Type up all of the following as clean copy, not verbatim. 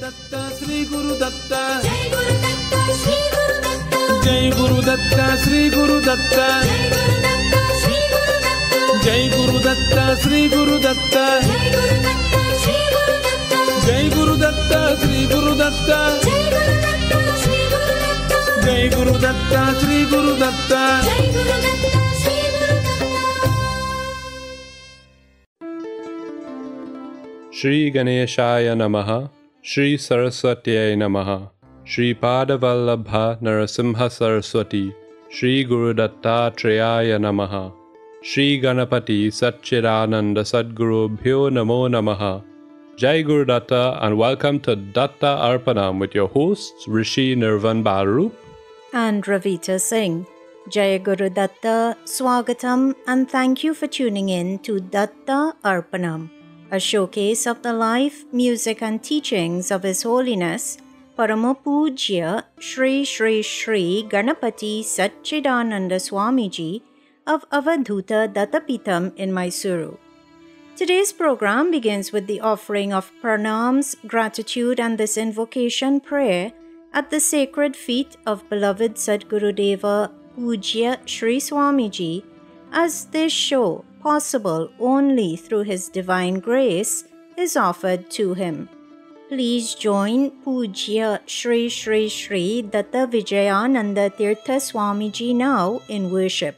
Datta, Sri Guru Datta, Jai Guru Datta, Sri Guru Datta, Jai Guru Datta, Sri Guru Datta, Jai Guru Datta, Sri Guru Datta, Jai Guru Datta, Sri Guru Datta. Shri Ganeshaya Namaha, Shri Saraswatyay Namaha, Shri Padavallabha Narasimha Saraswati, Shri Guru Dattatreya Namaha, Shri Ganapati Satchidananda Sadgurubhyo Namo Namaha. Jai Guru Datta and welcome to Datta Arpanam with your hosts Rishi Nirvan Balrup and Ravita Singh. Jai Guru Datta, Swagatam, and thank you for tuning in to Datta Arpanam, a showcase of the life, music and teachings of His Holiness Paramapujya Shri Shri Shri Ganapati Satchidananda Swamiji of Avadhuta Dattapitam in Mysuru. Today's program begins with the offering of pranams, gratitude and this invocation prayer at the sacred feet of beloved Sadgurudeva Pujya Shri Swamiji, as this show, possible only through His divine grace, is offered to him. Please join Pujya Shri Shri Shri Datta Vijayananda Tirtha Swamiji now in worship.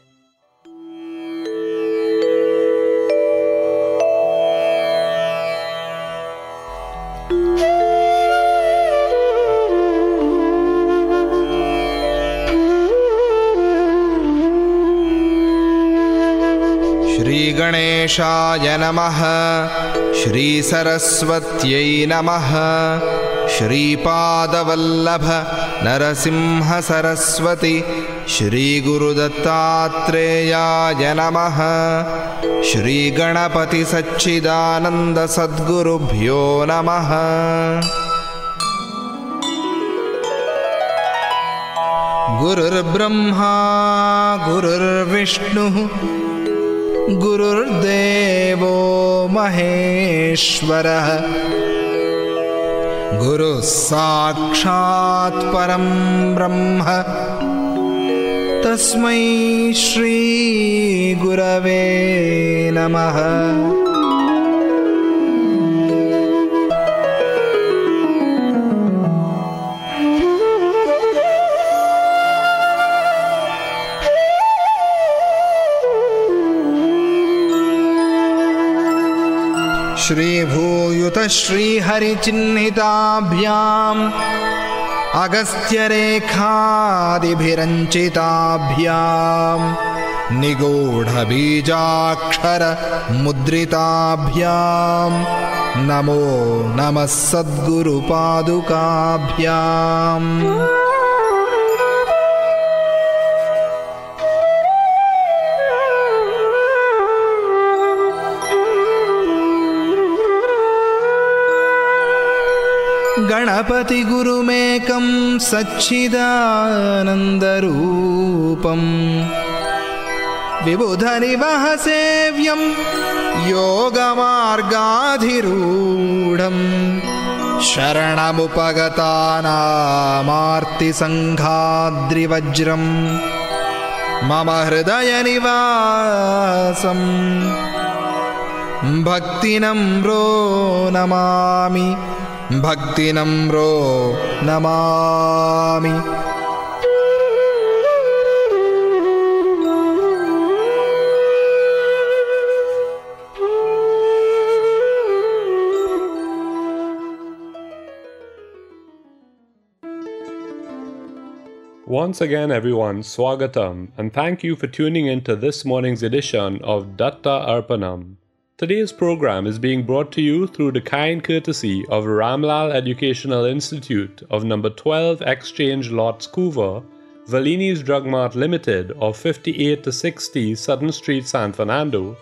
Shri गणेशाय नमः, श्री सरस्वत्यै नमः, श्री पादवल्लभ नरसिंह सरस्वती, श्री गुरुदत्तात्रेयाय नमः, श्री गणपति सच्चिदानंद सद्गुरुभ्यो नमः। गुरुर्ब्रह्मा गुरुर्विष्णुः गुरुर्देवो महेश्वरः, गुरुः साक्षात् परं ब्रह्म, तस्मै श्री गुरवे नमः। श्रीभूयुत श्रीहरिचिह्निताभ्याम् अगस्त्यरेखादिभिरञ्चिताभ्याम् निगूढबीजाक्षरमुद्रिताभ्याम् नमो नमः सद्गुरुपादुकाभ्याम्। गणपति गुरुमेकं सच्चिदानन्दरूपं, विबुधनिवहसेव्यं योगमार्गाधिरूढं, शरणमुपगतानामार्तिसङ्घाद्रिवज्रं, मम हृदयनिवासं भक्तिनम्रो Namami, भक्तिनम्रो Namami. Once again everyone, Swagatam, and thank you for tuning in to this morning's edition of Datta Arpanam. Today's program is being brought to you through the kind courtesy of Ramlal Educational Institute of No. 12 Exchange Lot, Scoover, Valini's Drug Mart Limited of 58 to 60 Sutton Street, San Fernando,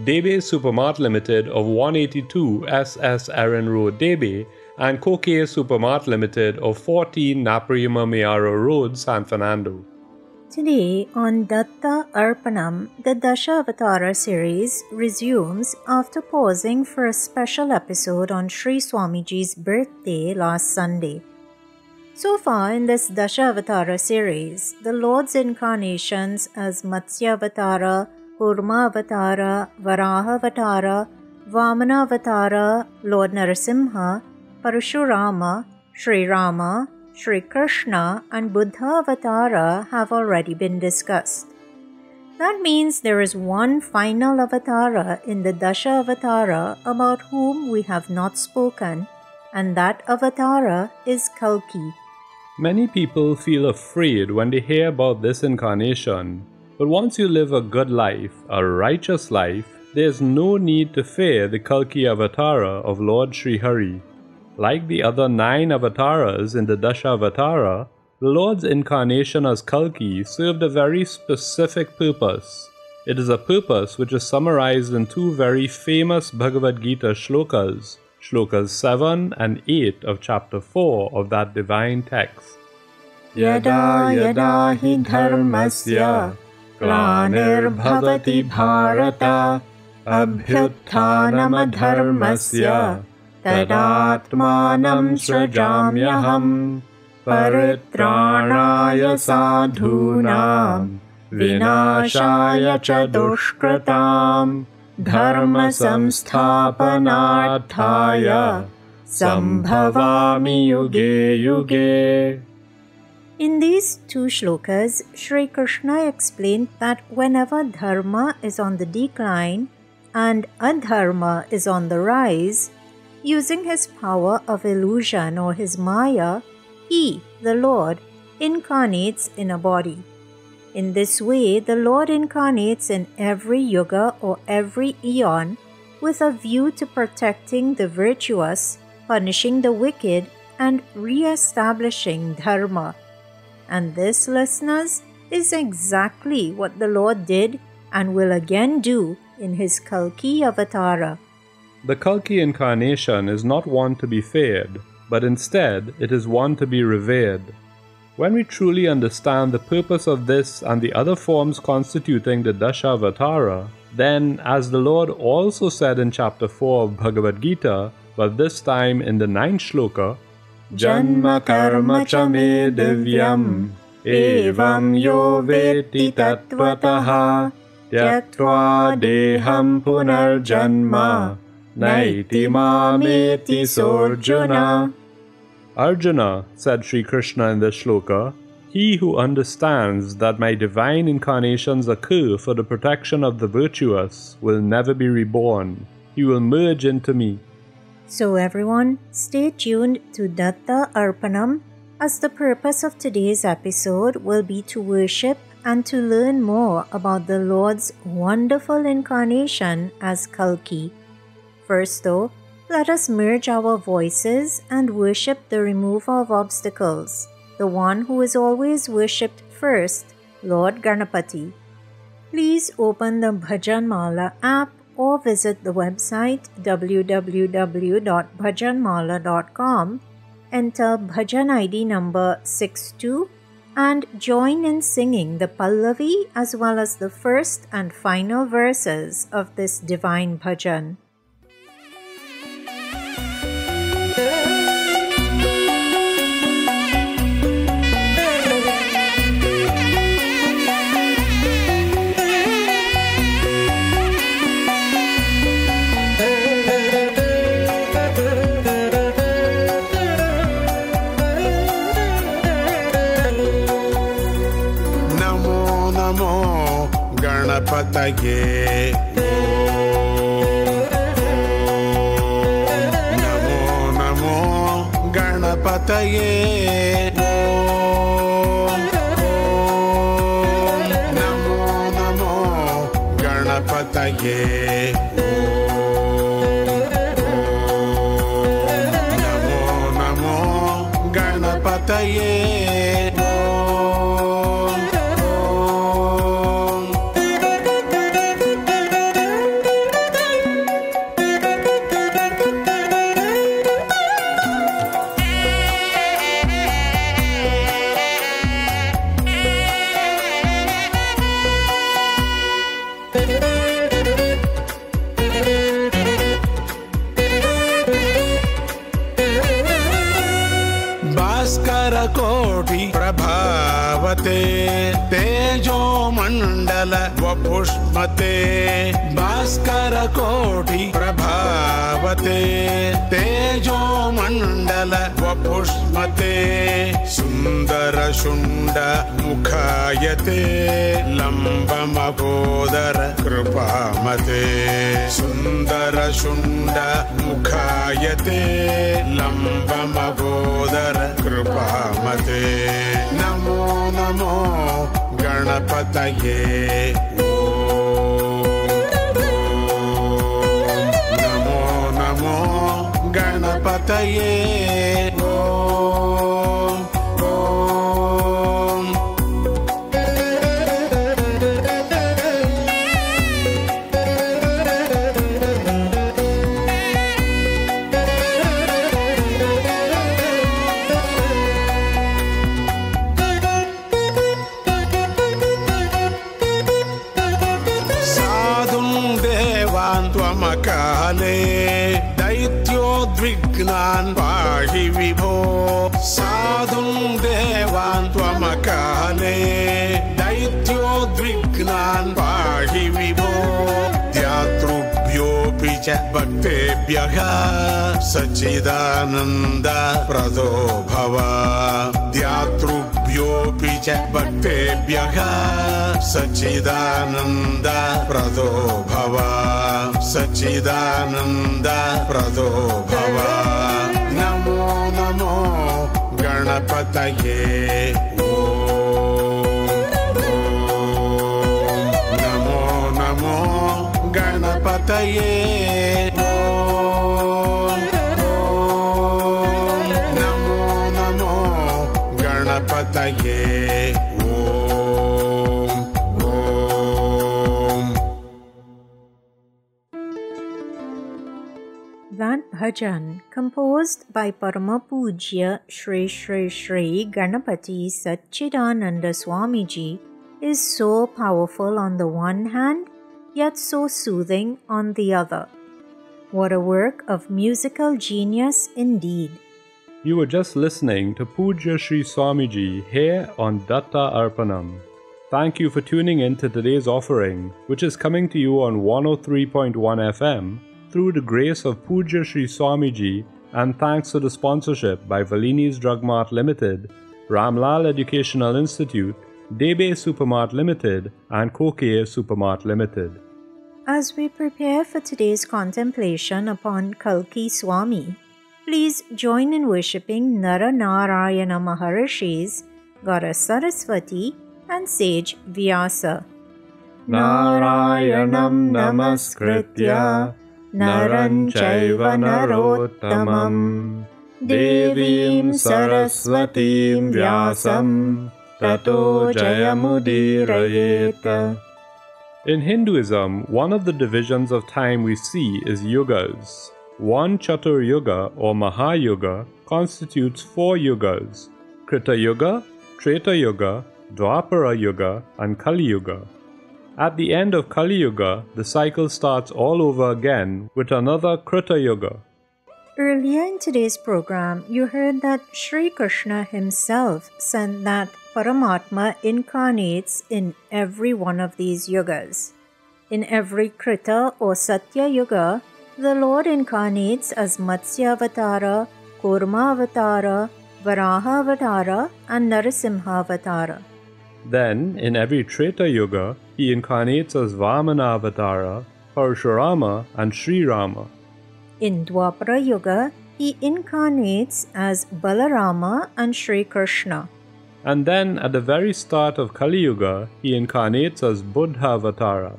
Debe Supermart Limited of 182 SS Erin Road, Debe, and Coque Supermart Limited of 14 Naparima Mayaro Road, San Fernando. Today on Datta Arpanam, the Dashavatara series resumes after pausing for a special episode on Sri Swamiji's birthday last Sunday. So far in this Dashavatara series, the Lord's incarnations as Matsyavatara, Kurmavatara, Varahavatara, Vamanavatara, Lord Narasimha, Parashurama, Sri Rama, Sri Krishna and Buddha Avatara have already been discussed. That means there is one final Avatara in the Dasha Avatara about whom we have not spoken, and that Avatara is Kalki. Many people feel afraid when they hear about this incarnation, but once you live a good life, a righteous life, there is no need to fear the Kalki Avatara of Lord Sri Hari. Like the other 9 avatars in the Dashavatara, the Lord's incarnation as Kalki served a very specific purpose. It is a purpose which is summarized in 2 very famous Bhagavad Gita shlokas, shlokas 7 and 8 of chapter 4 of that divine text. Yada yada hi dharmasya glanir bharata abhyutthanam adharmasya tadatmanam srajamyaham paritranaya sadhunam vinashaya cha dushkratam dharma samsthapanarthaya sambhavami yuge yuge. In these 2 shlokas, Sri Krishna explained that whenever dharma is on the decline and adharma is on the rise, using his power of illusion or his maya, he, the Lord, incarnates in a body. In this way, the Lord incarnates in every yuga or every eon with a view to protecting the virtuous, punishing the wicked, and re-establishing dharma. And this, listeners, is exactly what the Lord did and will again do in his Kalki Avatara. The Kalki incarnation is not one to be feared, but instead it is one to be revered. When we truly understand the purpose of this and the other forms constituting the Dashavatara, then, as the Lord also said in chapter 4 of Bhagavad Gita, but this time in the 9th shloka, Janma karma cha me divyam evam yo veti tattvataha tyaktva deham punarjanma naiti mameti sorjuna. Arjuna, said Sri Krishna in this shloka, he who understands that my divine incarnations occur for the protection of the virtuous will never be reborn. He will merge into me. So everyone, stay tuned to Datta Arpanam, as the purpose of today's episode will be to worship and to learn more about the Lord's wonderful incarnation as Kalki. First though, let us merge our voices and worship the remover of obstacles, the one who is always worshipped first, Lord Ganapati. Please open the Bhajanmala app or visit the website www.bhajanmala.com, enter Bhajan ID number 62 and join in singing the Pallavi as well as the first and final verses of this divine bhajan. Ganapataye Namo Namo Ganapataye Namo Namo Ganapataye Namo Namo Ganapataye. भास्करकोटि प्रभावते तेजोमण्डल वपुष्मते भास्करकोटि प्रभावते तेजोमण्डल वपुष्मते सुन्दरशुण्ड मुखायते लम्बमहोदर कृपामते सुन्दरशुण्ड मुखायते लम्बमहोदर कृपामते Namo Namo गणपतये नमो नमो गणपतये त्वमकाले दैत्योद्विग्नान् पाहि विभो साधुं देवान् त्वमकाले दैत्योद्विग्नान् पाहि विभो ध्यातृभ्योऽपि च भक्तेभ्यः सच्चिदानन्द प्रदो भव ध्यातृभ्योऽपि च भक्तेभ्यः सच्चिदानन्द प्रदो भव सच्चिदानन्द प्रदो भव नमो नमो गणपतये नमो नमो गणपतये नमो नमो गणपतये That bhajan, composed by Parama Pujya Shri Shri Shri Ganapati Satchidananda Swamiji, is so powerful on the one hand, yet so soothing on the other. What a work of musical genius indeed. You were just listening to Pujya Shri Swamiji here on Datta Arpanam. Thank you for tuning in to today's offering, which is coming to you on 103.1 FM through the grace of Pujya Shri Swamiji and thanks to the sponsorship by Valini's Drug Mart Limited, Ramlal Educational Institute, Debe Supermart Limited and Kokeye Supermart Limited. As we prepare for today's contemplation upon Kalki Swami, please join in worshipping Nara Narayana Maharishis, Goddess Saraswati and Sage Vyasa. Narayanam Namaskritya Naran Chaiva Narottamam Devim Saraswatim Vyasam Tato Jayamudirayeta. In Hinduism, one of the divisions of time we see is yugas. One Chatur Yuga or Mahayuga constitutes 4 yugas: Krita Yuga, Treta Yuga, Dwapara Yuga, and Kali Yuga. At the end of Kali Yuga, the cycle starts all over again with another Krita Yuga. Earlier in today's program, you heard that Sri Krishna himself said that Paramatma incarnates in every one of these yugas. In every Krita or Satya Yuga, the Lord incarnates as Matsya Avatara, Kurma Avatara, Varaha Avatara, and Narasimha Avatara. Then, in every Treta Yuga, he incarnates as Vamana Avatara, Parashurama, and Sri Rama. In Dwapara Yuga, he incarnates as Balarama and Sri Krishna. And then, at the very start of Kali Yuga, he incarnates as Buddha Avatara.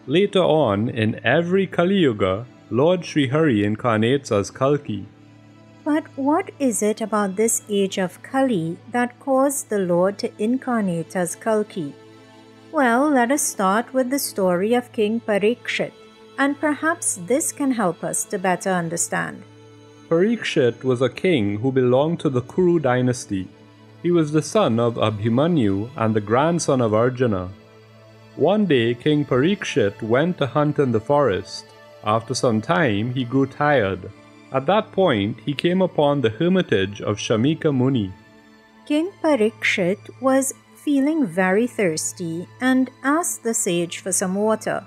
Later on, in every Kali Yuga, Lord Sri Hari incarnates as Kalki. But what is it about this age of Kali that caused the Lord to incarnate as Kalki? Well, let us start with the story of King Parikshit, and perhaps this can help us to better understand. Parikshit was a king who belonged to the Kuru dynasty. He was the son of Abhimanyu and the grandson of Arjuna. One day, King Parikshit went to hunt in the forest. After some time, he grew tired. At that point, he came upon the hermitage of Shamika Muni. King Parikshit was feeling very thirsty and asked the sage for some water.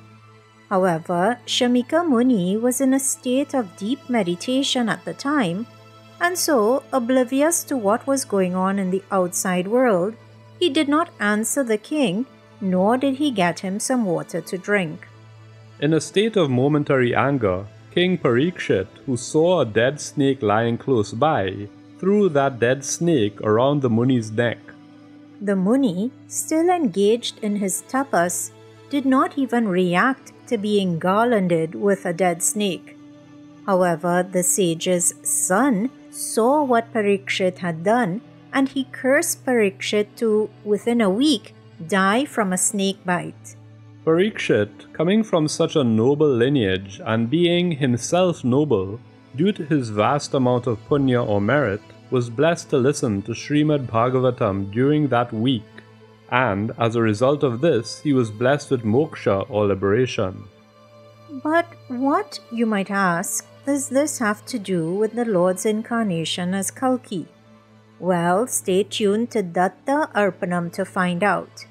However, Shamika Muni was in a state of deep meditation at the time, and so, oblivious to what was going on in the outside world, he did not answer the king, nor did he get him some water to drink. In a state of momentary anger, King Parikshit, who saw a dead snake lying close by, threw that dead snake around the Muni's neck. The Muni, still engaged in his tapas, did not even react to being garlanded with a dead snake. However, the sage's son saw what Parikshit had done, and he cursed Parikshit to, within a week, die from a snake bite. Parikshit, coming from such a noble lineage and being himself noble, due to his vast amount of punya or merit, was blessed to listen to Srimad Bhagavatam during that week, and as a result of this, he was blessed with moksha or liberation. But what, you might ask, does this have to do with the Lord's incarnation as Kalki? Well, stay tuned to Datta Arpanam to find out.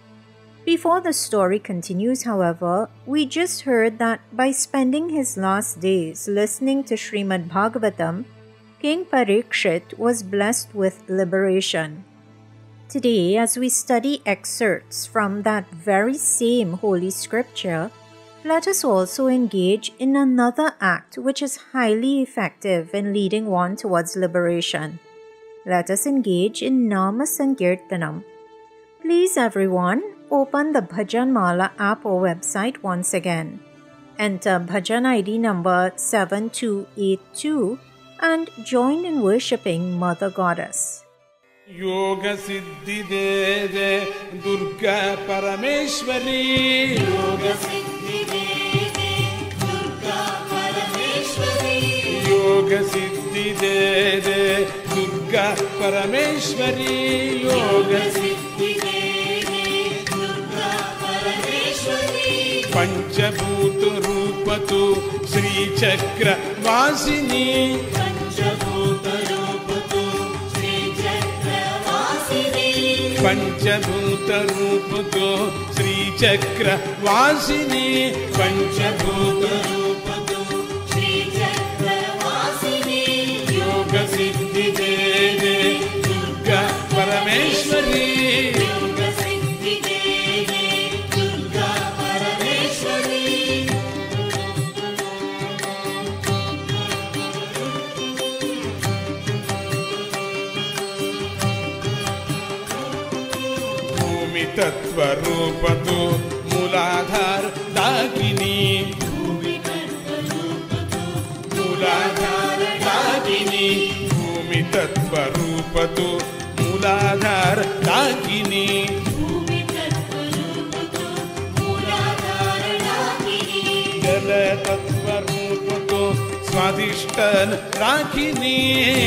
Before the story continues, however, we just heard that by spending his last days listening to Srimad Bhagavatam, King Parikshit was blessed with liberation. Today, as we study excerpts from that very same holy scripture, let us also engage in another act which is highly effective in leading one towards liberation. Let us engage in Nama Sankirtanam. Please everyone, open the Bhajan Mala app or website once again. Enter Bhajan ID number 7282 and join in worshipping Mother Goddess. Yoga Siddhi Deve Durga Parameshwari. Yoga Siddhi Deve Durga Parameshwari. Yoga Siddhi Deve Durga Parameshwari. Yoga Siddhi Deve Durga Parameshwari. Panchabhut Rupatu Sri Chakra Vasini. Panchabhut Rupatu Sri Chakra Vasini. Panchabhut Rupatu Sri Chakra Vasini. Panchabhut Rupatu Sri Chakra Vasini. Yoga Siddhi Deve Durga Parameshwari. Yoga Siddhi Deve Durga Parameshwari. Bhumi Tattva Rupatu Muladhar Dagini. Bhumi Tattva Rupatu Muladhar Dagini. Bhumi Tattva Rupatu Muladhar Dagini. Bhumi Tattva Rupatu Muladhar Dagini. Jala Tattva Rupatu Swadhishtan Rakini.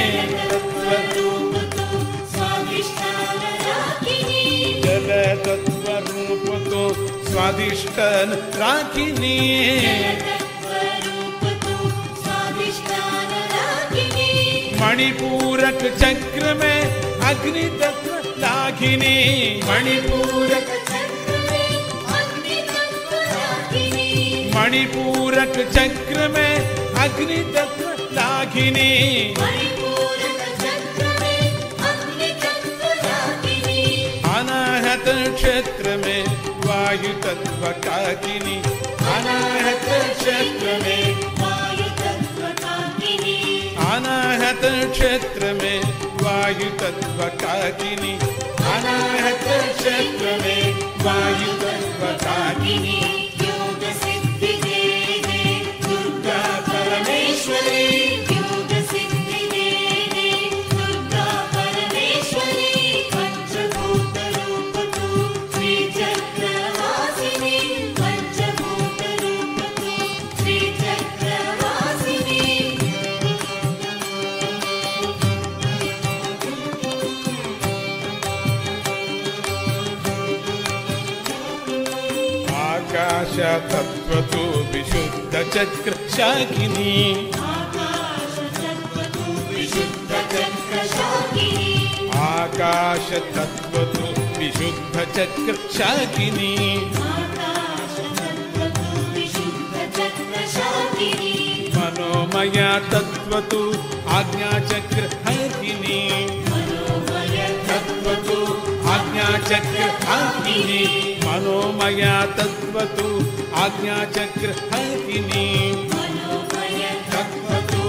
Jala Tattva Rupatu Swadhishtan Rakini. Jala Tattva Rupatu Swadhishtan Rakini. Manipurak चक्र में अग्नि तत्व लागिनी. मणिपूरक चक्र में अग्नि तत्व लागिनी. मणिपूरक चक्र में अग्नि तत्व लागिनी. मणिपूरक चक्र में अग्नि तत्व लागिनी. अनाहत क्षेत्र में वायु तत्व काकिनी. अनाहत क्षेत्र में वायु तत्व काकिनी. अनाहत क्षेत्र में वायु तत्व काकिनी. अनाहत क्षेत्र में वायु तत्व काकिनी. योग सिद्धि देवे दुर्गा परमेश्वरी. योग सिद्धि देवे दुर्गा परमेश्वरी. पंचभूत रूप तू श्री चक्रवासिनी. पंचभूत रूप तू श्री चक्रवासिनी. आकाश तत्व तो विशुद्ध चक्र शाकिनी. आकाश आकाशतत्त्वतु विशुद्धचक्रशाकिनी मनोमया तत्त्वतु आज्ञाचक्रहरिणी तत्त्वतु आज्ञाचक्रहरिणी मनोमया तत्त्वतु आज्ञाचक्रहरिणी तत्त्वतु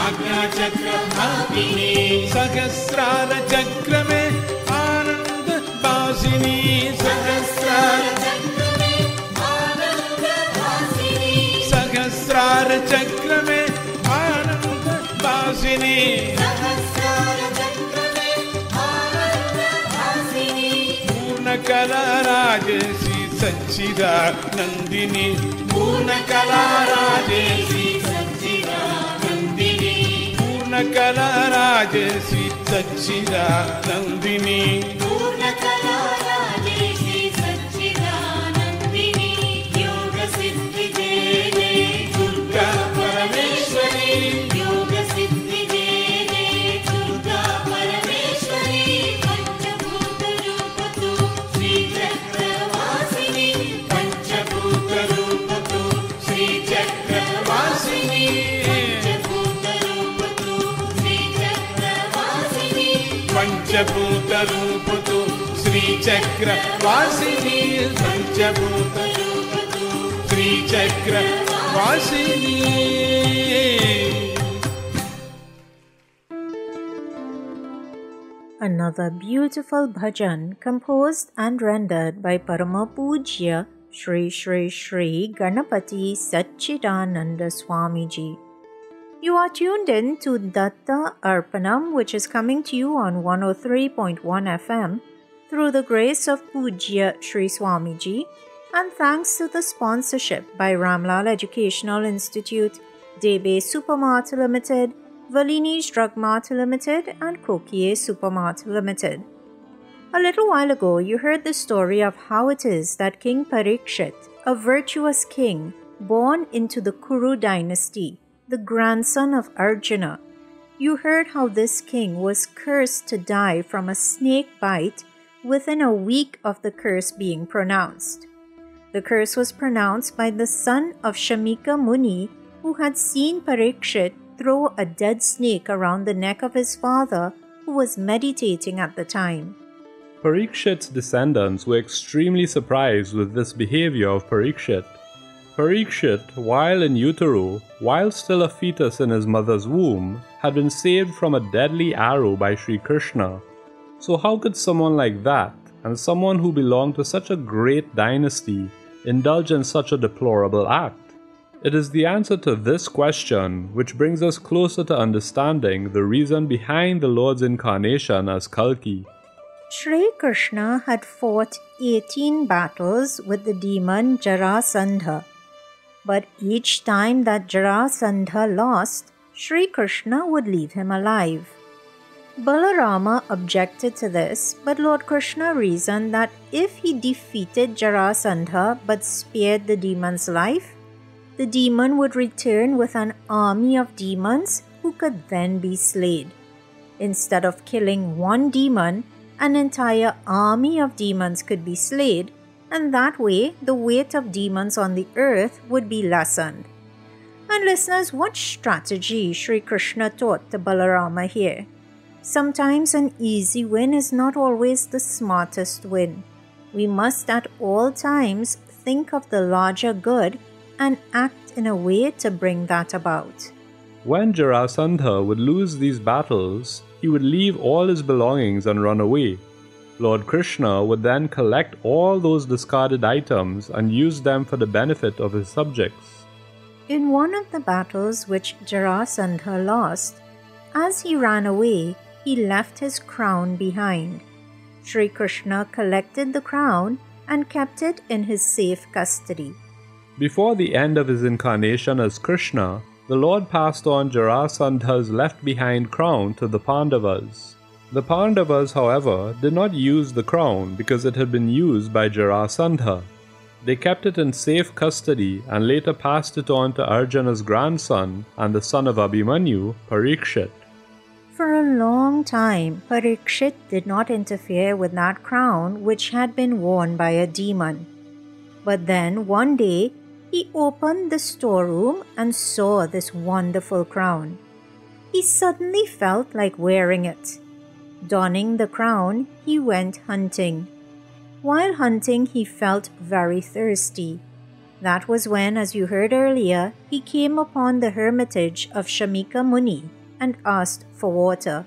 आज्ञाचक्रहरिणी सहस्रारचक्र में आनंद वासिनी सहस्रार चक्र में आनंद वासिनी पूर्ण कला राजसी सच्चिदानंदिनी पूर्ण कला राजसी सच्चिदानंदिनी पूर्ण कला राजसी सच्चिदानंदिनी पूर्ण कला राजसी सच्चिदानंदिनी योग सिद्धि दे दुर्गा परमेश्वरी योग सिद्धि दे दुर्गा परमेश्वरी पंचभूत रूप तु श्री चक्रवासिनी पंचभूत रूप तु श्री चक्रवासिनी पंचभूत रूप तु श्री चक्रवासिनी पंचभूत रूप तु श्री चक्रवासिनी पंचभूत रूप तु Shri चक्रवासिनी. Another beautiful bhajan composed and rendered by Parama Pujya Shri Shri Shri Ganapati Satchidananda Swamiji. You are tuned in to Datta Arpanam, which is coming to you on 103.1 FM through the grace of Pujya Shri Swamiji and thanks to the sponsorship by Ramlal Educational Institute, Debe Supermart Limited, Valini's Drug Mart Limited and Kokie Supermart Limited. A little while ago, you heard the story of how it is that King Parikshit, a virtuous king born into the Kuru dynasty, the grandson of Arjuna, you heard how this king was cursed to die from a snake bite within a week of the curse being pronounced. The curse was pronounced by the son of Shamika Muni, who had seen Parikshit throw a dead snake around the neck of his father, who was meditating at the time. Parikshit's descendants were extremely surprised with this behavior of Parikshit. Parikshit, while in utero, while still a fetus in his mother's womb, had been saved from a deadly arrow by Sri Krishna. So how could someone like that, and someone who belonged to such a great dynasty, indulge in such a deplorable act? It is the answer to this question which brings us closer to understanding the reason behind the Lord's incarnation as Kalki. Shri Krishna had fought 18 battles with the demon Jarasandha. But each time that Jarasandha lost, Shri Krishna would leave him alive. Balarama objected to this, but Lord Krishna reasoned that if he defeated Jarasandha but spared the demon's life, the demon would return with an army of demons who could then be slain. Instead of killing one demon, an entire army of demons could be slain, and that way the weight of demons on the earth would be lessened. And listeners, what strategy Sri Krishna taught to Balarama here? Sometimes an easy win is not always the smartest win. We must at all times think of the larger good and act in a way to bring that about. When Jarasandha would lose these battles, he would leave all his belongings and run away. Lord Krishna would then collect all those discarded items and use them for the benefit of his subjects. In one of the battles which Jarasandha lost, as he ran away, he left his crown behind. Sri Krishna collected the crown and kept it in his safe custody. Before the end of his incarnation as Krishna, the Lord passed on Jarasandha's left-behind crown to the Pandavas. The Pandavas, however, did not use the crown because it had been used by Jarasandha. They kept it in safe custody and later passed it on to Arjuna's grandson and the son of Abhimanyu, Parikshit. For a long time, Parikshit did not interfere with that crown which had been worn by a demon. But then one day, he opened the storeroom and saw this wonderful crown. He suddenly felt like wearing it. Donning the crown, he went hunting. While hunting, he felt very thirsty. That was when, as you heard earlier, he came upon the hermitage of Shamika Muni and asked for water.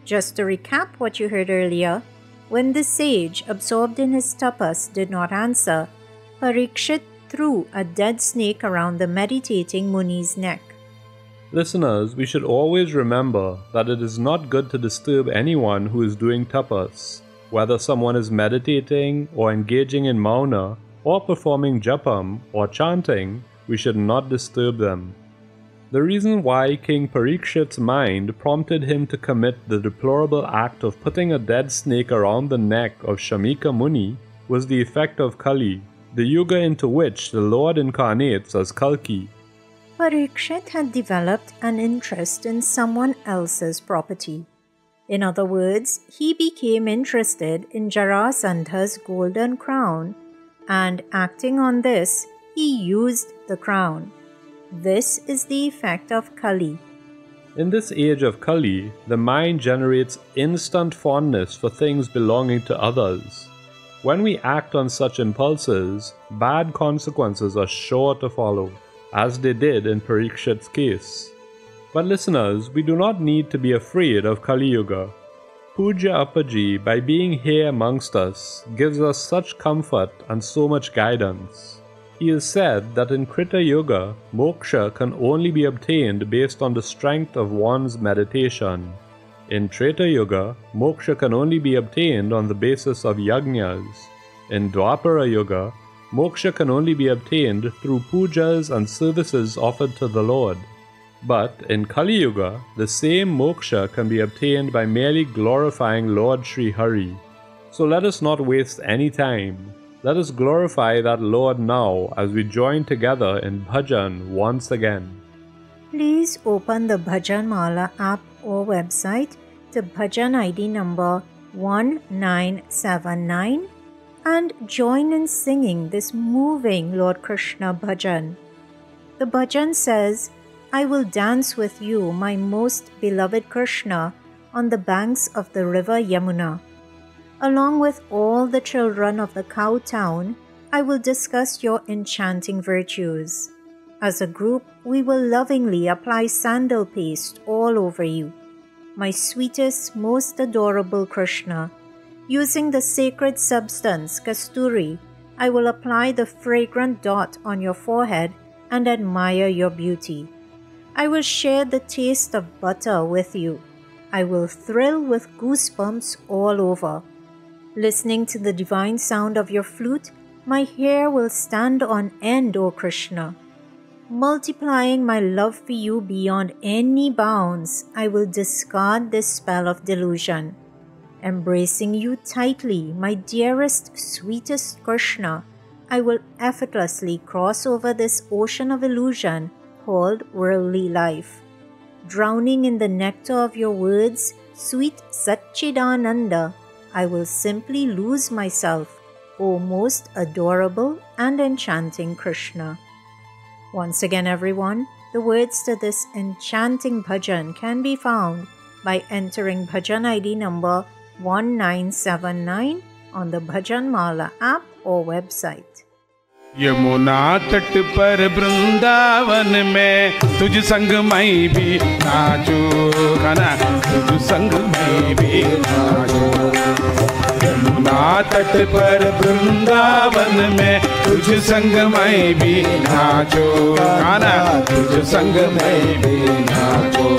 Just to recap what you heard earlier, when the sage, absorbed in his tapas, did not answer, Parikshit threw a dead snake around the meditating Muni's neck. Listeners, we should always remember that it is not good to disturb anyone who is doing tapas, whether someone is meditating or engaging in mauna or performing japam or chanting. We should not disturb them. The reason why King Parikshit's mind prompted him to commit the deplorable act of putting a dead snake around the neck of Shamika Muni was the effect of Kali, the yuga into which the Lord incarnates as Kalki. Parikshit had developed an interest in someone else's property. In other words, he became interested in Jarasandha's golden crown, and acting on this, he used the crown. This is the effect of Kali. In this age of Kali, the mind generates instant fondness for things belonging to others. When we act on such impulses, bad consequences are sure to follow, as they did in Parikshit's case. But listeners, we do not need to be afraid of Kali Yuga. Puja Appaji, by being here amongst us, gives us such comfort and so much guidance. He has said that in Krita Yuga, moksha can only be obtained based on the strength of one's meditation. In Treta Yuga, moksha can only be obtained on the basis of yajnas. In Dwapara Yuga, moksha can only be obtained through pujas and services offered to the Lord. But in Kali Yuga, the same moksha can be obtained by merely glorifying Lord Sri Hari. So let us not waste any time. Let us glorify that Lord now as we join together in bhajan once again. Please open the Bhajan Mala app or website to bhajan ID number 1979 and join in singing this moving Lord Krishna bhajan. The bhajan says, I will dance with you, my most beloved Krishna, on the banks of the river Yamuna. Along with all the children of the cow town, I will discuss your enchanting virtues. As a group, we will lovingly apply sandal paste all over you. My sweetest, most adorable Krishna, using the sacred substance, Kasturi, I will apply the fragrant dot on your forehead and admire your beauty. I will share the taste of butter with you. I will thrill with goosebumps all over. Listening to the divine sound of your flute, my hair will stand on end, O Krishna. Multiplying my love for you beyond any bounds, I will discard this spell of delusion. Embracing you tightly, my dearest, sweetest Krishna, I will effortlessly cross over this ocean of illusion called worldly life. Drowning in the nectar of your words, sweet Satchidananda, I will simply lose myself, O most adorable and enchanting Krishna. Once again, everyone, the words to this enchanting bhajan can be found by entering bhajan ID number 1979 on the Bhajan Mala app or website. Yamuna तट पर वृंदावन में तुझ संग मैं भी नाचूं खाना तुझ संग मैं भी नाचूं यमुना तट पर वृंदावन में तुझ संग मैं भी नाचूं खाना तुझ संग मैं भी नाचूं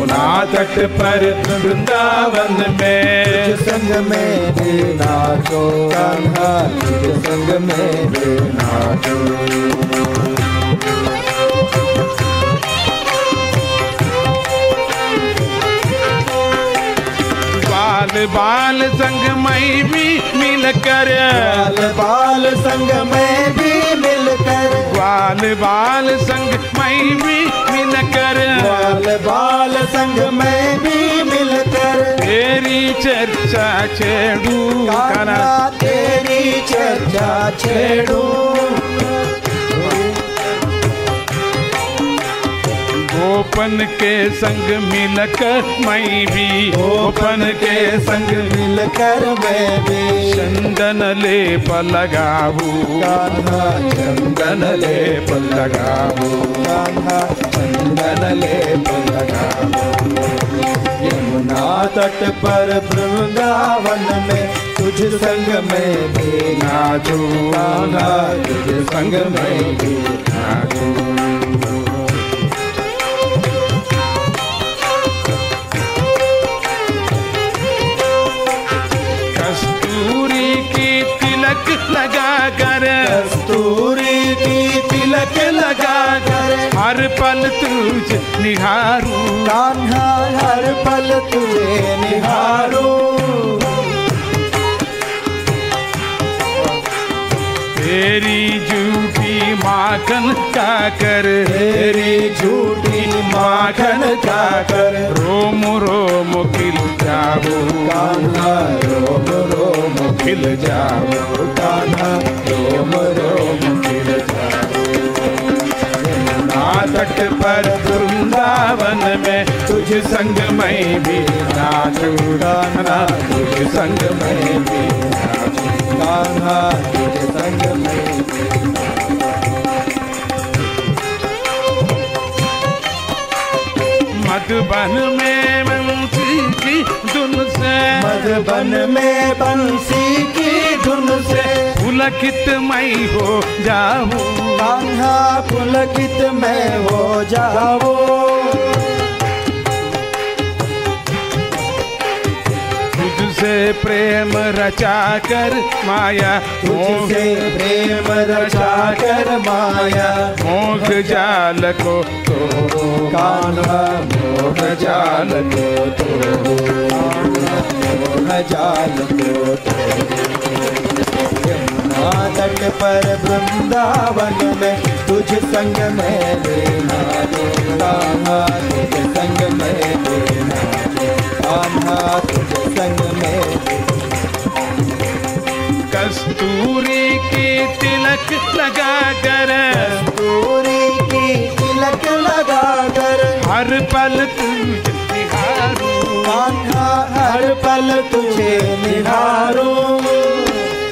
यमुना तट पर वृंदावन में तुझ संग में भी नाचो कान्हा तुझ संग में भी नाचो बाल बाल संग में भी मिलकर बाल बाल संग में भी मिलकर ग्वाल बाल संग मैं भी मिलकर, ग्वाल बाल संग मैं भी मिलकर तेरी चर्चा छेड़ू कान्हा तेरी चर्चा छेड़ू। गोपन के संग मिलकर मैं भी, गोपन के संग मिलकर मैं भी चंदन लेप लगाऊ, कान्हा चंदन लेप लगाऊ, कान्हा चंदन लेप लगाऊ। यमुना तट पर वृंदावन में तुझ संग में भी नाचू, कान्हा तुझ संग में भी नाचू। कस्तूरी की तिलक लगा कर, कस्तूरी की तिलक लगा कर हर पल तुझ निहारूं, कान्हा हर पल तुझे निहारूं। तेरी झूठी माखन खाकर, तेरी झूठी माखन खाकर रोम रोम खिल जाओ, कान्हा रोम रोम खिल जाओ, कान्हा रोम रोम खिल जाओ। यमुना तट पर वृंदावन में तुझ संग मैं भी नाचूं, कान्हा तुझ संग मैं भी नाचूं, कान्हा तुझ संग में भी मधुबन में बंसी की धुन से, मधुबन में बंसी की धुन से पुलकित मैं हो जाऊं, कान्हा पुलकित मैं हो जाऊं। तुझसे प्रेम रचा कर माया, तुझसे प्रेम रचा कर माया मोह जाल को तोड़ो, कान्हा मोह जाल को तोड़ो, मोह जाल को तोड़ो। यमुना तट पर वृंदावन में तुझ संग में लेना दो, कान्हा तुझ संग में लेना दो, कान्हा तुझ संग में। कस्तूरी की तिलक लगा कर, कस्तूरी की तिलक लगा कर हर पल तुझे निहारूं, कान्हा हर पल तुझे निहारूं।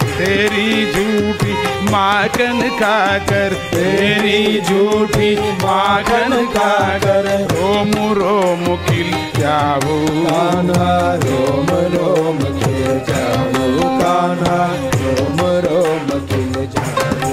तेरी झूठी माखन खाकर, तेरी झूठी माखन खाकर रोम रोम खिल जाओ, कान्हा रोम रोम खिल जाओ, कान्हा रोम रोम खिल जाओ।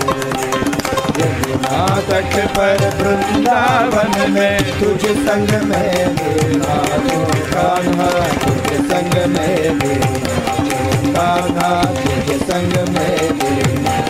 यमुना तट पर वृंदावन में तुझ संग में लेना दो, कान्हा तुझ संग में लेना दो, कान्हा तुझ संग में लेना।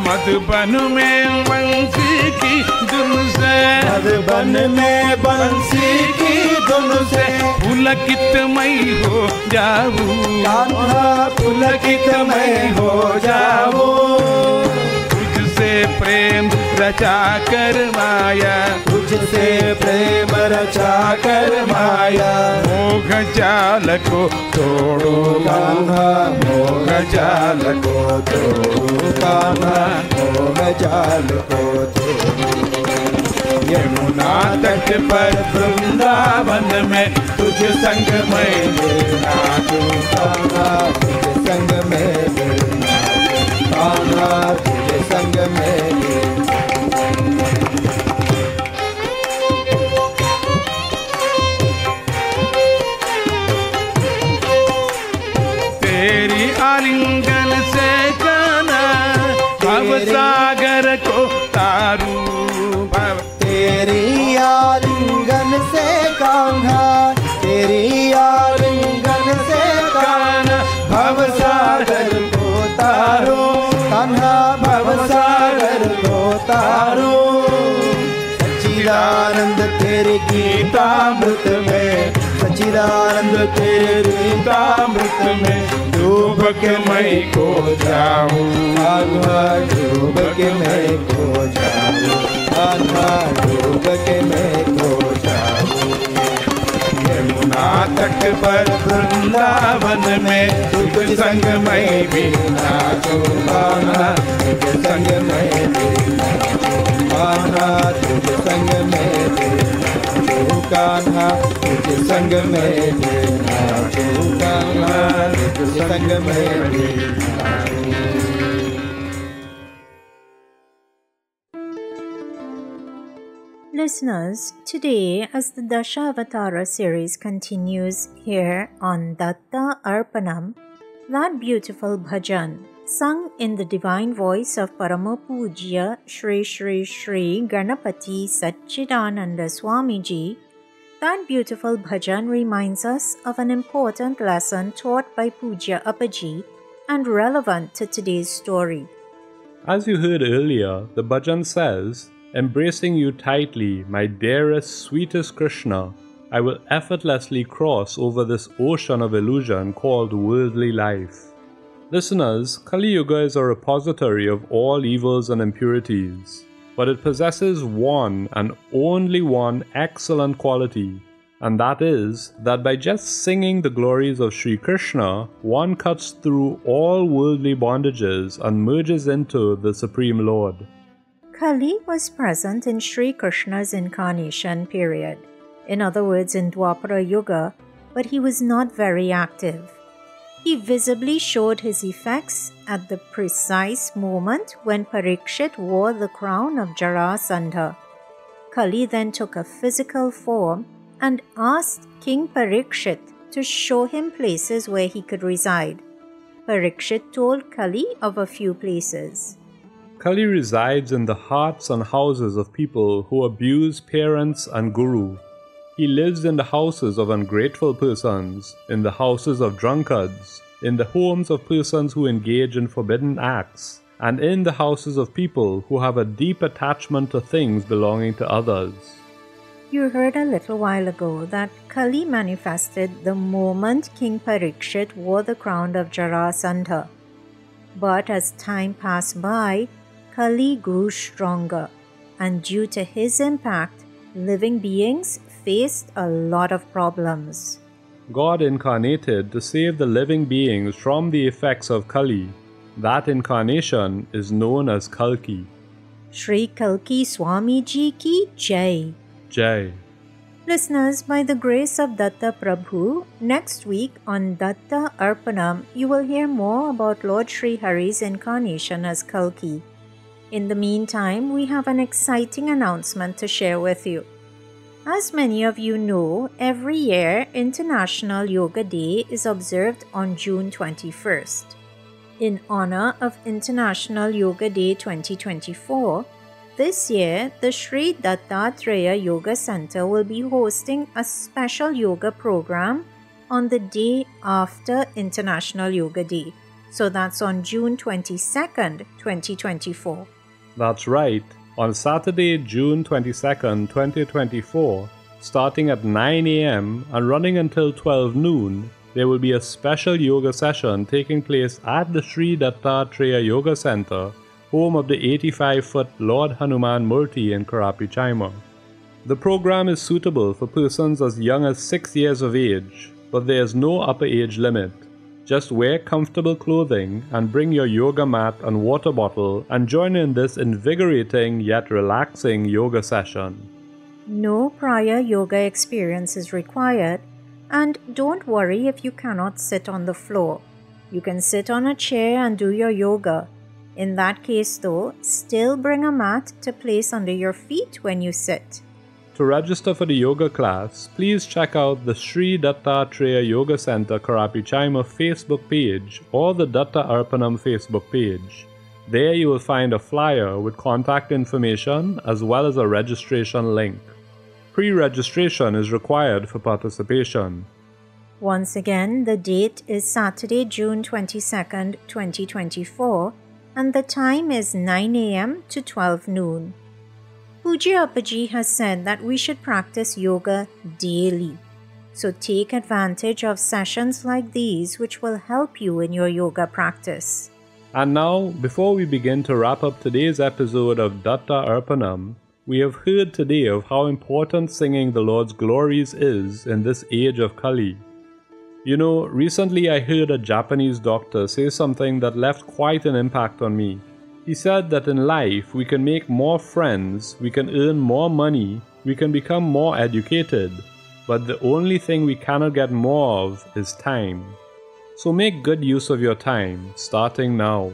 मधुबन में बंसी की धुन से, मधुबन में बंसी की धुन से पुलकित मैं हो जाऊं, कान्हा पुलकित मैं हो जाऊं। तुझसे प्रेम रचा कर माया, तुझसे प्रेम रचा कर माया मोह जाल को तोड़ो, कान्हा मोह जाल को तोड़ो, कान्हा मोह जाल को तोड़ो। यमुना तट पर वृंदावन में तुझ संग में लेना दो, कान्हा तुझ संग में लेना दो, कान्हा तुझ संग में लेना। तेरी आलिंगन से जाना भव सागर को तारू, तेरी आलिंगन से कान्हा, तेरी आलिंगन से कान्हा भव सागर को तारो, कान्हा भव सागर को तारो। सच्चिदानंद तेरे गीतामृत में सच्चिदानंद तेरे अमृत में डूब के मैं खो जाऊं, आत्मा डूब के मैं खो जाऊं, आत्मा डूब के मैं खो जाऊं। यमुना तट पर वृंदावन में तुझ संग मैं भी नाचूं, गाना तुझ संग मैं भी नाचूं, गाना तुझ संग मैं भी नाचूं, गाना तुझ संग मैं भी नाचूं, गाना तुझ संग मैं भी नाचूं। Listeners, today as the Dashavatara series continues here on Datta Arpanam, that beautiful bhajan, sung in the divine voice of Parama Pujya Shri Shri Shri Ganapati Satchidananda Swamiji, that beautiful bhajan reminds us of an important lesson taught by Pujya Appaji and relevant to today's story. As you heard earlier, the bhajan says, "Embracing you tightly, my dearest, sweetest Krishna, I will effortlessly cross over this ocean of illusion called worldly life." Listeners, Kali Yuga is a repository of all evils and impurities, but it possesses one and only one excellent quality, and that is that by just singing the glories of Sri Krishna, one cuts through all worldly bondages and merges into the Supreme Lord. Kali was present in Sri Krishna's incarnation period, in other words in Dwapara Yuga, but he was not very active. He visibly showed his effects at the precise moment when Parikshit wore the crown of Jarasandha. Kali then took a physical form and asked King Parikshit to show him places where he could reside. Parikshit told Kali of a few places. Kali resides in the hearts and houses of people who abuse parents and guru. He lives in the houses of ungrateful persons, in the houses of drunkards, in the homes of persons who engage in forbidden acts, and in the houses of people who have a deep attachment to things belonging to others. You heard a little while ago that Kali manifested the moment King Parikshit wore the crown of Jarasandha. But as time passed by, Kali grew stronger, and due to his impact, living beings faced a lot of problems. God incarnated to save the living beings from the effects of Kali. That incarnation is known as Kalki. Shri Kalki Swamiji ki Jai. Jai. Listeners, by the grace of Datta Prabhu, next week on Datta Arpanam, you will hear more about Lord Sri Hari's incarnation as Kalki. In the meantime, we have an exciting announcement to share with you. As many of you know, every year International Yoga Day is observed on June 21st. In honor of International Yoga Day 2024, this year the Sri Dattatreya Yoga Center will be hosting a special yoga program on the day after International Yoga Day. So that's on June 22nd, 2024. That's right. On Saturday, June 22nd, 2024, starting at 9 a.m. and running until 12 noon, there will be a special yoga session taking place at the Sri Dattatreya Yoga Center, home of the 85-foot Lord Hanuman Murti in Karapi, Chima. The program is suitable for persons as young as 6 years of age, but there is no upper age limit. Just wear comfortable clothing and bring your yoga mat and water bottle and join in this invigorating yet relaxing yoga session. No prior yoga experience is required, and don't worry if you cannot sit on the floor. You can sit on a chair and do your yoga. In that case though, still bring a mat to place under your feet when you sit. To register for the yoga class, please check out the Sri Dattatreya Yoga Center Karapi Chima Facebook page or the Datta Arpanam Facebook page. There you will find a flyer with contact information as well as a registration link. Pre-registration is required for participation. Once again, the date is Saturday, June 22nd, 2024, and the time is 9 a.m. to 12 noon. Pujya Appaji has said that we should practice yoga daily. So take advantage of sessions like these, which will help you in your yoga practice. And now, before we begin to wrap up today's episode of Datta Arpanam, we have heard today of how important singing the Lord's glories is in this age of Kali. You know, recently I heard a Japanese doctor say something that left quite an impact on me. He said that in life we can make more friends, we can earn more money, we can become more educated, but the only thing we cannot get more of is time. So make good use of your time, starting now.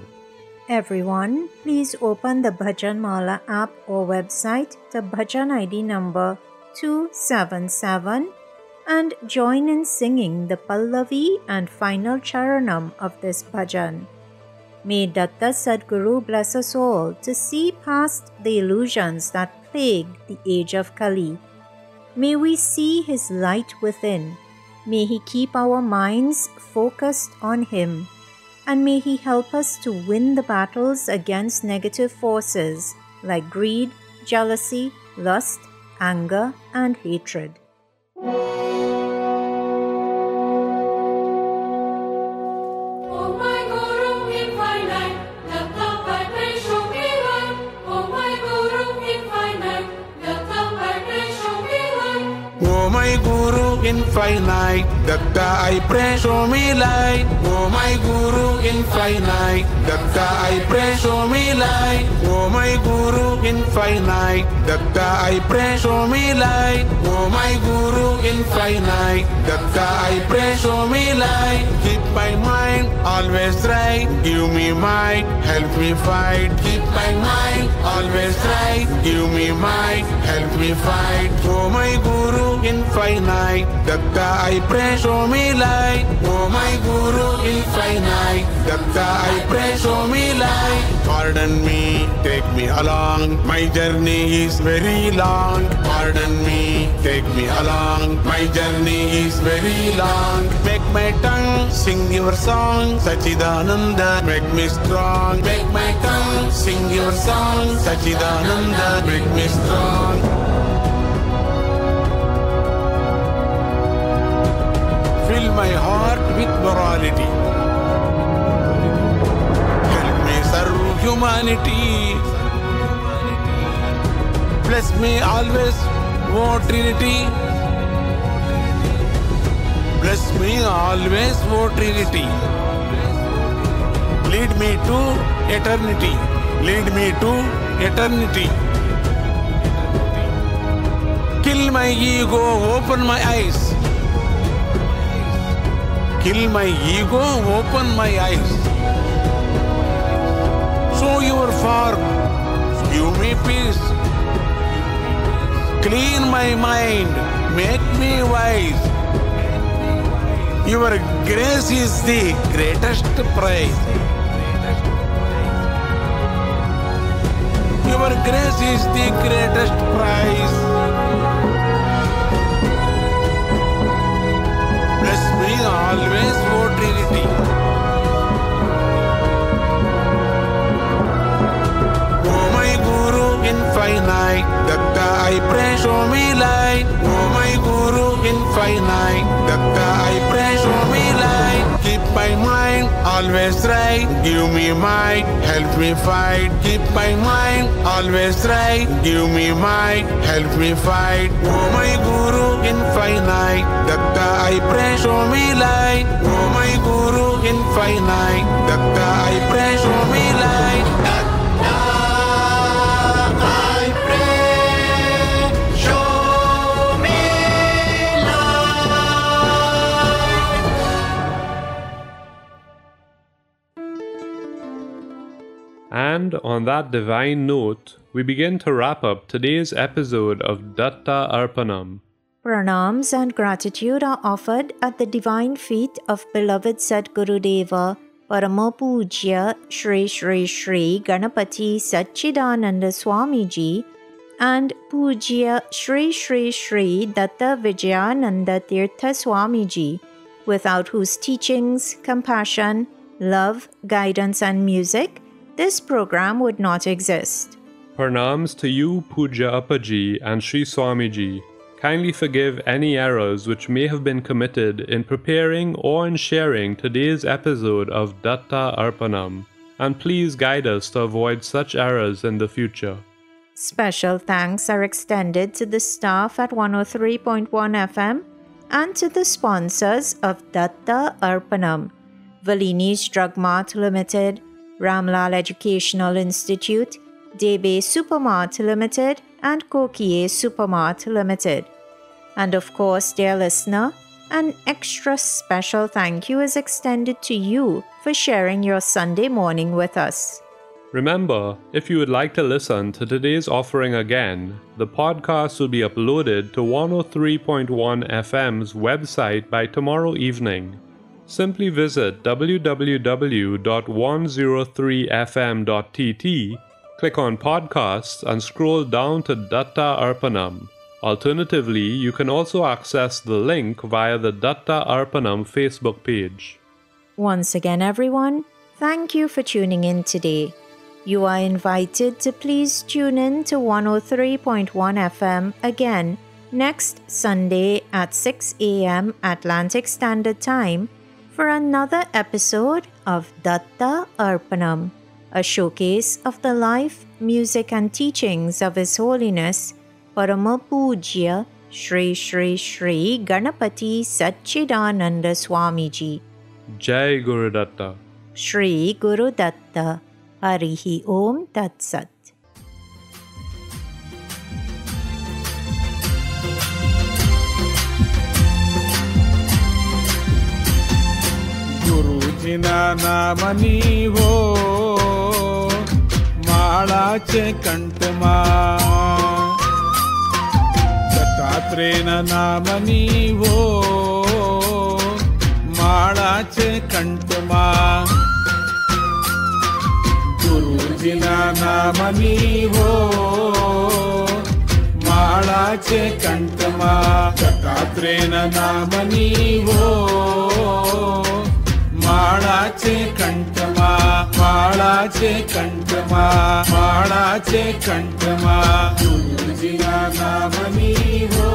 Everyone, please open the Bhajan Mala app or website to Bhajan ID number 277 and join in singing the Pallavi and final Charanam of this bhajan. May Datta Sadguru bless us all to see past the illusions that plague the age of Kali. May we see His light within. May He keep our minds focused on Him. And may He help us to win the battles against negative forces like greed, jealousy, lust, anger, and hatred. Oh my Guru infinite, Datta I pray show me light. Oh my Guru infinite, Datta I pray show me light. Oh my Guru infinite, Datta I pray show me light. Oh my Guru infinite, Datta I pray show me light. Oh my Guru infinite, Datta I pray show me light. Oh my Guru infinite, Datta I pray show me light. Keep my mind always right, give me might, help me fight. Keep my mind always right, give me might, help me fight. Oh my Guru infinite, Datta I pray show me light. Oh my Guru infinite, Datta I pray show me light. Pardon me, take me along, my journey is very long. Pardon me, take me along, my journey is very long. Make my tongue sing your song, Sachidananda, make me strong. Make my tongue sing your song, Sachidananda, make me strong. Fill my heart with morality. Help me serve humanity. Bless me always, O Trinity. Bless me always, O Trinity. Lead me to eternity. Lead me to eternity. Kill my ego, open my eyes. Kill my ego, open my eyes. Show your form, give me peace. Clean my mind, make me wise. Your grace is the greatest prize. Your grace is the greatest prize. Bless me always, O Trinity. Oh my Guru infinite, Datta I pray show me light. Oh my Guru infinite, Datta I pray show me light. Keep my mind always right, give me might, help me fight. Keep my mind always right, give me might, help me fight. Oh my Guru infinite, Datta I pray show me light. Oh my Guru infinite, Datta I pray show me light. Datta I pray show me light. And on that divine note, we begin to wrap up today's episode of Datta Arpanam. Pranams and gratitude are offered at the divine feet of beloved Sadguru Deva, Parama Pujya Shri Shri Shri Ganapati Satchidananda Swamiji and Pujya Shri Shri Shri Datta Vijayananda Tirtha Swamiji, without whose teachings, compassion, love, guidance and music, this program would not exist. Pranams to you, Puja Appaji and Sri Swamiji. Kindly forgive any errors which may have been committed in preparing or in sharing today's episode of Datta Arpanam, and please guide us to avoid such errors in the future. Special thanks are extended to the staff at 103.1 FM and to the sponsors of Datta Arpanam: Valini's Drug Mart Limited, Ramlal Educational Institute, Debe Supermart Limited, and Kokie Supermart Limited. And of course, dear listener, an extra special thank you is extended to you for sharing your Sunday morning with us. Remember, if you would like to listen to today's offering again, the podcast will be uploaded to 103.1 FM's website by tomorrow evening. Simply visit www.103fm.tt, click on podcasts and scroll down to Datta Arpanam. Alternatively, you can also access the link via the Datta Arpanam Facebook page. Once again, everyone, thank you for tuning in today. You are invited to please tune in to 103.1 FM again next Sunday at 6 a.m. Atlantic Standard Time for another episode of Datta Arpanam, a showcase of the life, music and teachings of His Holiness Parama Pujya Shri Shri Shri Ganapati Satchidananda Swamiji. Jai Guru Datta. Shri Guru Datta. Harihi Om Tat Sat. गुरुजीना नाम नीवो माळाचे कंठमा दत्तात्रेयन नाम नीवो माळाचे कंठमा गुरुजीना नाम नीवो माळाचे कंठमा दत्तात्रेयन नाम नीवो माळाचे कंठमा माळाचे कंठमा माळाचे कंठमा गुरुजीना नाम नीवो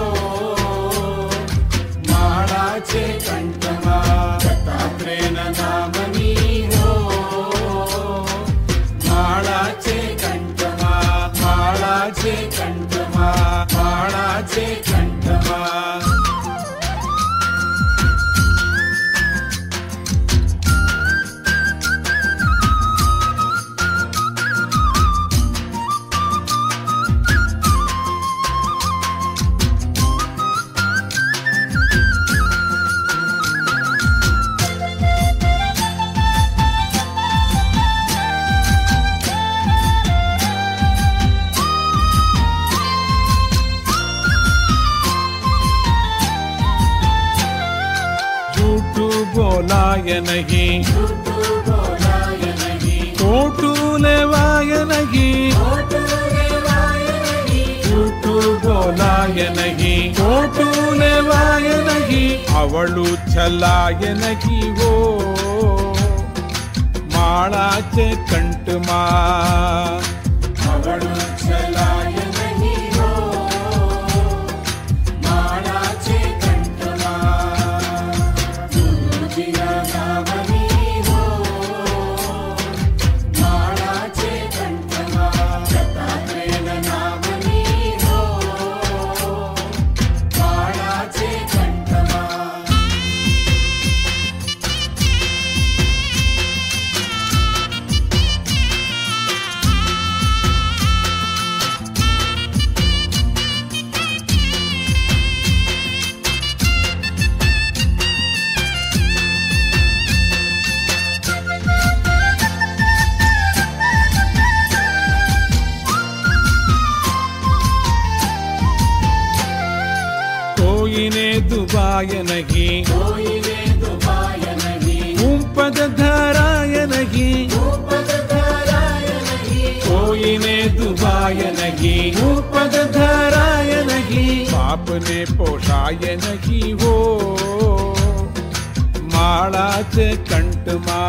माळाचे कंठमा दत्तात्रेयन नाम नीवो माळाचे कंठमा माळाचे कंठमा माळाचे कंठमा बोलाय नहीं कोटू लेवाय नहीं झूठू बोलाय नहीं कोटू लेवाय नहीं अवळू छलाय नहीं वो माळाचे कंठमा अवळू छलाय नहीं वो माळाचे कंठमा गुरुजीना नाम नीवो माळाचे कंठमा दत्तात्रेयन नाम नीवो माळाचे कंठमा दुबाय नहीं ऊपद धराय नहीं कोई ने दुबाय नहीं ऊपद धराय नहीं बाप ने पोषाय नहीं वो माळाचे कंठमा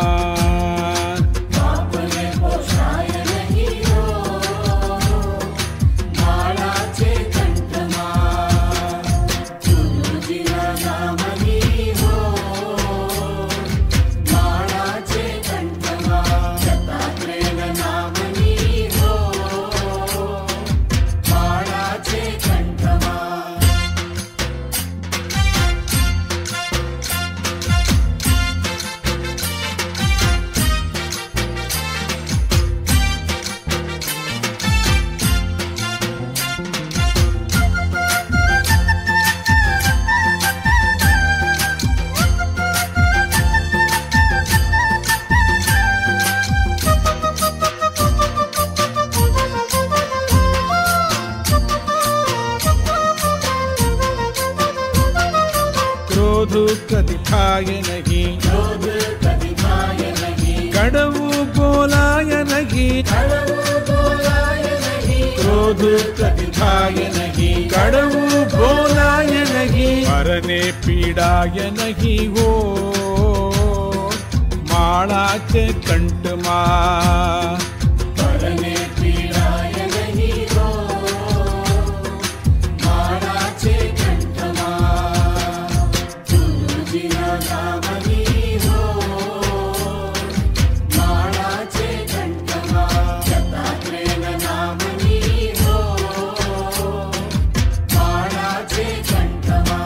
क्रोध कभी खाए नहीं, कड़वू बोलाय नहीं, क्रोध कभी खाए नहीं, कड़वू बोलाय नहीं, मरने पीड़ाय नहीं हो माळाचे कंठमा, मरने पीड़ाय नहीं हो माळाचे कंठमा, तुझिया नामनी हो माळाचे कंठमा, दत्तात्रेय नामनी हो माळाचे कंठमा.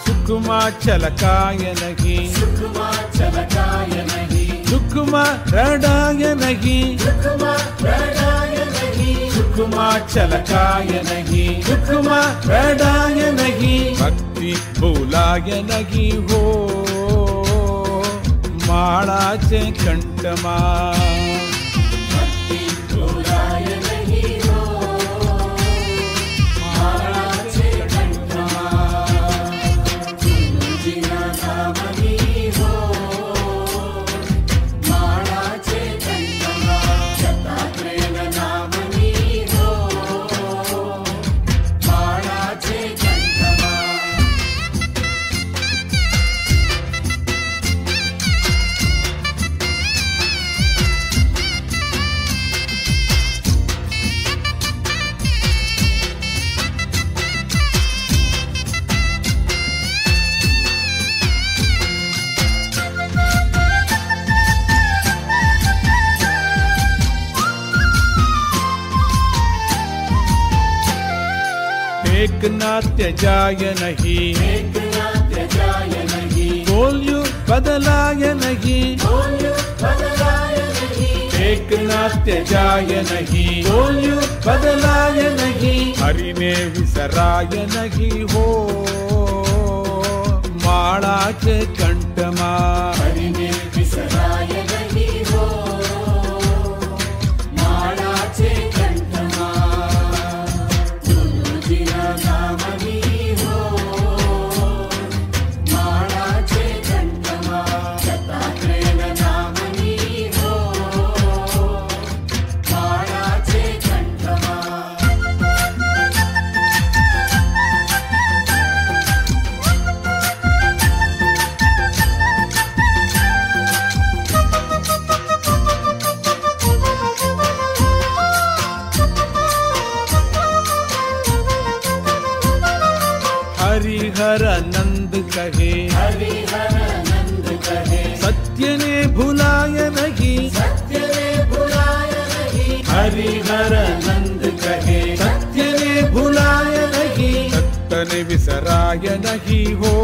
सुखमा चलकाय नहीं, सुखमा चलकाय नहीं, दुखमा रडाय नहीं, दुखमा रडाय नहीं, दुखमा चलकाय नहीं, दुखमा रडाय नहीं, भक्ति बोलाय नहीं हो माळाचे कंठमा, भक्ति बोलाय नहीं हो माळाचे कंठमा, तुझिया नामनी हो माळाचे कंठमा, दत्तात्रेय नामनी हो माळाचे कंठमा. एक नात्य जाय नहीं, एक नात्य जाय नहीं, बोल्यू बदलाय नहीं, बोल्यू बदलाय नहीं, एक नात्य जाय नहीं, बोल्यू बदलाय नहीं, हरिने विसराय नहीं हो माळाचे कंठमा, हरिने विसराय नहीं हो माळाचे कंठमा, तुझिया नामनी हो माळाचे कंठमा, दत्तात्रेय नामनी हो माळाचे कंठमा. हरिहर नंद कहे, हरिहर नंद कहे, सत्य ने भुलाय नहीं, सत्य ने भुलाय नहीं, हरिहर नंद कहे, सत्य ने भुलाय नहीं, सत्य ने विसराय नहीं हो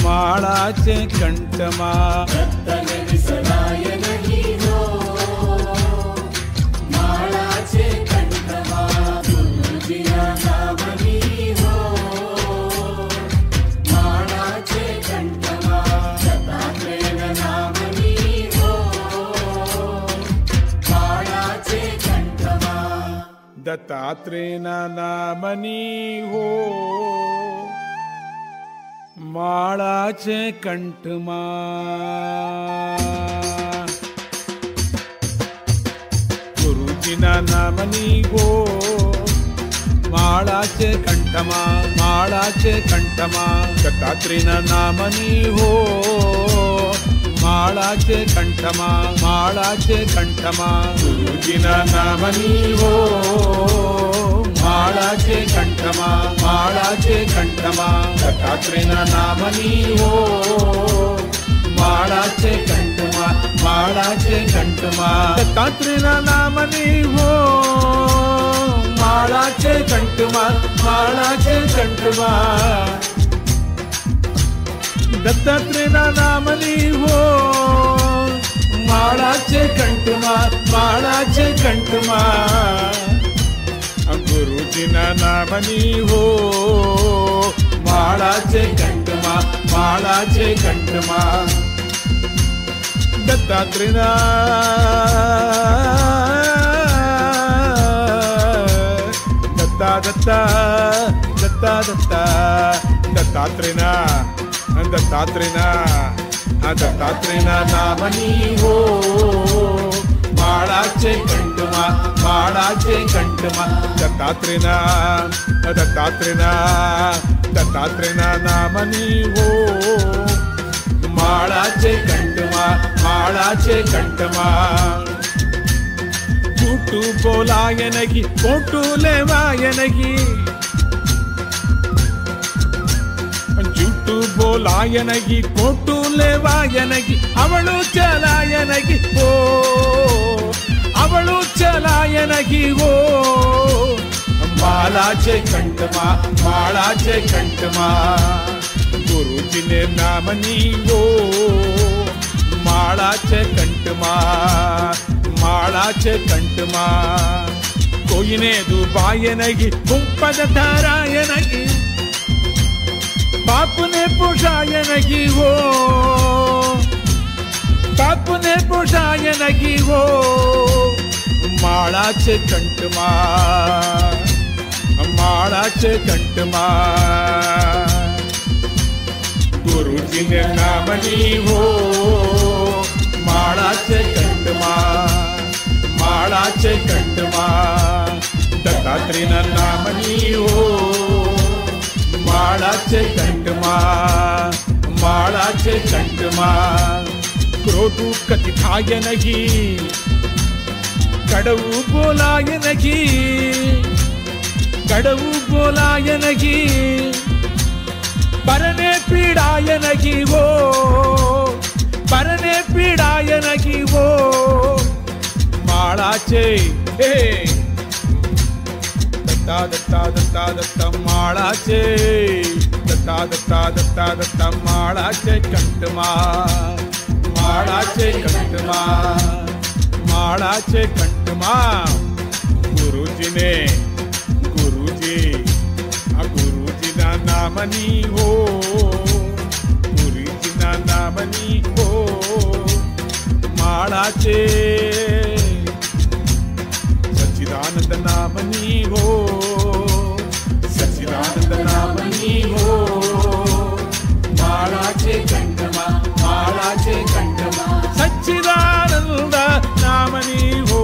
माळाचे कंठमा, दत्तने विसराय नहीं हो माळाचे कंठमा, तुझिया नामनी हो माळाचे कंठमा, दत्तात्रेय नामनी हो माळाचे कंठमा. दत्तात्रेय नामनी हो माळाचे कंठमा. गुरुजीना नामनी हो माळाचे कंठमा, माळाचे कंठमा, दत्तात्रेय नामनी हो माळाचे कंठमा, माळाचे कंठमा, गुरुजीना नामनी हो माळाचे कंठमा, माळाचे कंठमा, दत्तात्रेय नामनी हो माळाचे कंठमा, माळाचे कंठमा, दत्तात्रेय नामनी हो माळाचे कंठमा, माळाचे कंठमा दत्तात्रेयना नामनी हो माळाचे कंठमा माळाचे कंठमा गुरुजीना नामनी हो माळाचे कंठमा माळाचे कंठमा दत्तात्रेयना दत्ता दत्ता दत्ता दत्ता दत्तात्रेयना दत्तात्रेयना दत्तात्रेयना नामनी हो माळाचे कंठमा माळाचे कंठमा दत्तात्रेयना दत्तात्रेयना दत्तात्रेयना नामनी हो माळाचे कंठमा माळाचे कंठमा झूठू बोलायनगी कोटू लेवायनगी झूठू बोलायनगी कोटू लेवायनगी ಅವಳು ಚಲಾಯನಗಿ ಓ ಅವಳು ಚಲಾಯನಗಿ ಓ माळाचे कंठमा माळाचे कंठमा गुरुजीने नामनी हो माळाचे कंठमा माळाचे कंठमा कोयिने दुबायनगी कुंपद धारायनगी बापने पोषायनगी हो बापने पोषायनगी हो माळाचे कंठमा माळाचे कंठमा गुरुजीने नामनी हो माळाचे कंठमा माळाचे कंठमा दत्तात्रेयना नामनी हो माळाचे कंठमा माळाचे कंठमा क्रोधू कथितायनगी कडवू बोलायनगी कडवू बोलायनगी परने पीडायनगी वो परने पीडायनगी वो माळाचे हे दत्ता दत्ता दत्ता दत्ता माळाचे दत्ता दत्ता दत्ता दत्ता माळाचे कंठमा माळाचे कंठमा माळाचे कंठमा गुरुजीने गुरुजी गुरुजीना नामनी हो गुरुजीना नामनी हो माळाचे सच्चिदानंद नामनी हो सच्चिदानंद नामनी हो माळाचे कंठमा माळाचे कंठमा सच्चिदानंद नामनी हो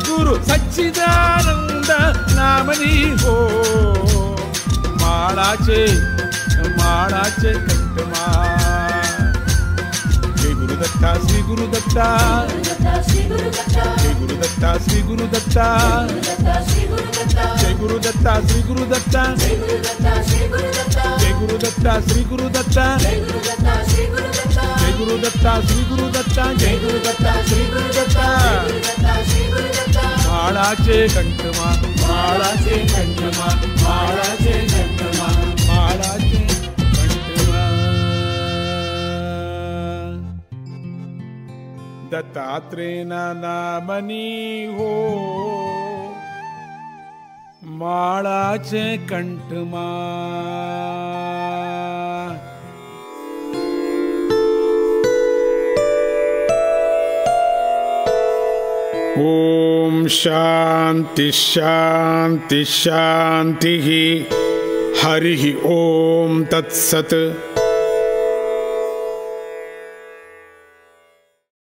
गुरु सच्चिदानंद नामनी हो माळाचे माळाचे कंठमा जय गुरुदत्ता श्री गुरुदत्ता जय गुरुदत्ता श्री गुरुदत्ता जय गुरुदत्ता श्री गुरुदत्ता जय गुरुदत्ता श्री गुरुदत्ता जय गुरुदत्ता श्री गुरुदत्ता जय गुरुदत्ता श्री गुरुदत्ता माळाचे कंठमा माळाचे कंठमा माळाचे कंठमा माळाचे कंठमा दत्तात्रेयना नामनी हो माळाचे कंठमा ओम शांति शांति शांति हरि ओम तत्सत।